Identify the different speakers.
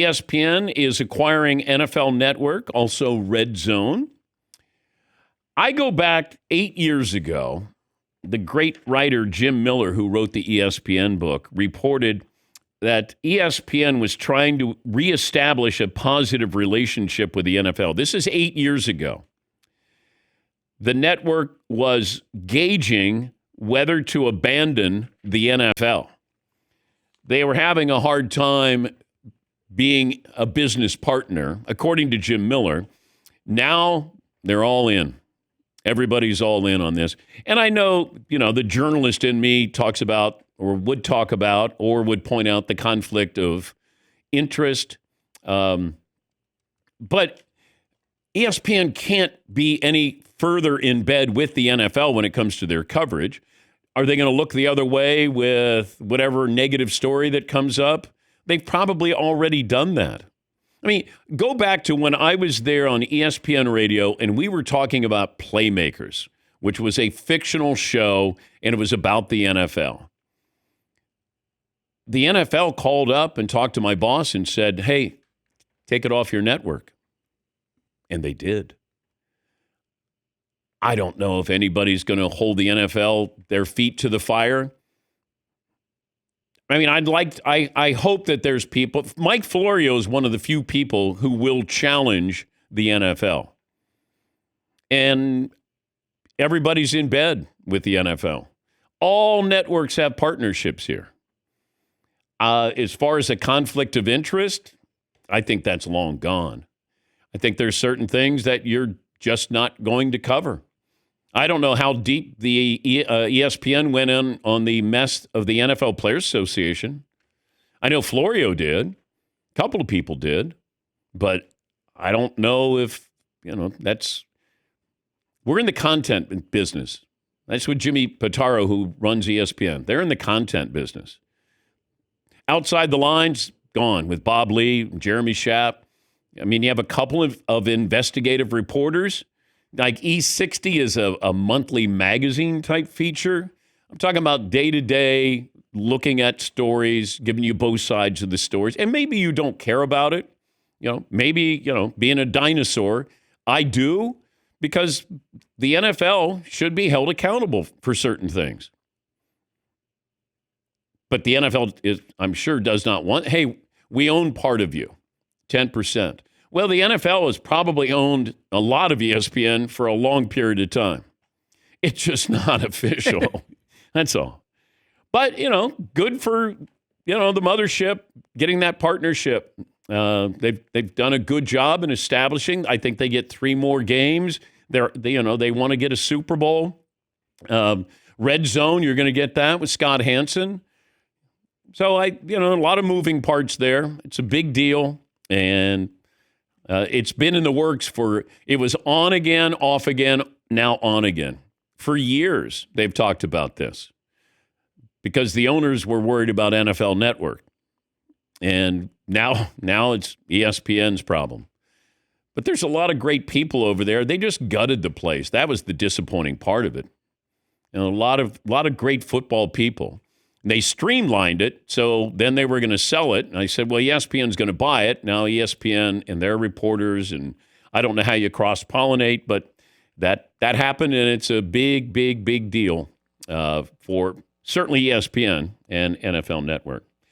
Speaker 1: ESPN is acquiring NFL Network, also RedZone. I go back 8 years ago. The great writer Jim Miller, who wrote the ESPN book, reported that ESPN was trying to reestablish a positive relationship with the NFL. This is 8 years ago. The network was gauging whether to abandon the NFL. They were having a hard time being a business partner, according to Jim Miller. Now they're all in. Everybody's all in on this. And I know, the journalist in me talks about or would talk about or would point out the conflict of interest. But ESPN can't be any further in bed with the NFL when it comes to their coverage. Are they going to look the other way with whatever negative story that comes up? They've probably already done that. I mean, go back to when I was there on ESPN Radio and we were talking about Playmakers, which was a fictional show, and it was about the NFL. The NFL called up and talked to my boss and said, hey, take it off your network. And they did. I don't know if anybody's going to hold the NFL, their feet to the fire. I mean, I hope that there's people. Mike Florio is one of the few people who will challenge the NFL. And everybody's in bed with the NFL. All networks have partnerships here. As far as a conflict of interest, I think that's long gone. I think there's certain things that you're just not going to cover. I don't know how deep the ESPN went in on the mess of the NFL Players Association. I know Florio did. A couple of people did. But I don't know if, that's... We're in the content business. That's what Jimmy Pitaro, who runs ESPN, they're in the content business. Outside the lines, gone with Bob Lee, Jeremy Schaap. I mean, you have a couple of investigative reporters. Like E60 is a monthly magazine type feature. I'm talking about day-to-day, looking at stories, giving you both sides of the stories. And maybe you don't care about it. Maybe, being a dinosaur, I do, because the NFL should be held accountable for certain things. But the NFL, I'm sure, does not want, hey, we own part of you, 10%. Well, the NFL has probably owned a lot of ESPN for a long period of time. It's just not official. That's all. But, good for, the mothership getting that partnership. They've done a good job in establishing. I think they get 3 more games. They want to get a Super Bowl. RedZone, you're going to get that with Scott Hansen. So a lot of moving parts there. It's a big deal. And it's been in the works it was on again, off again, now on again. For years, they've talked about this because the owners were worried about NFL Network. And now it's ESPN's problem. But there's a lot of great people over there. They just gutted the place. That was the disappointing part of it. A lot of great football people. They streamlined it, so then they were going to sell it. And I said, well, ESPN's going to buy it. Now ESPN and their reporters, and I don't know how you cross-pollinate, but that happened, and it's a big, big, big deal for certainly ESPN and NFL Network.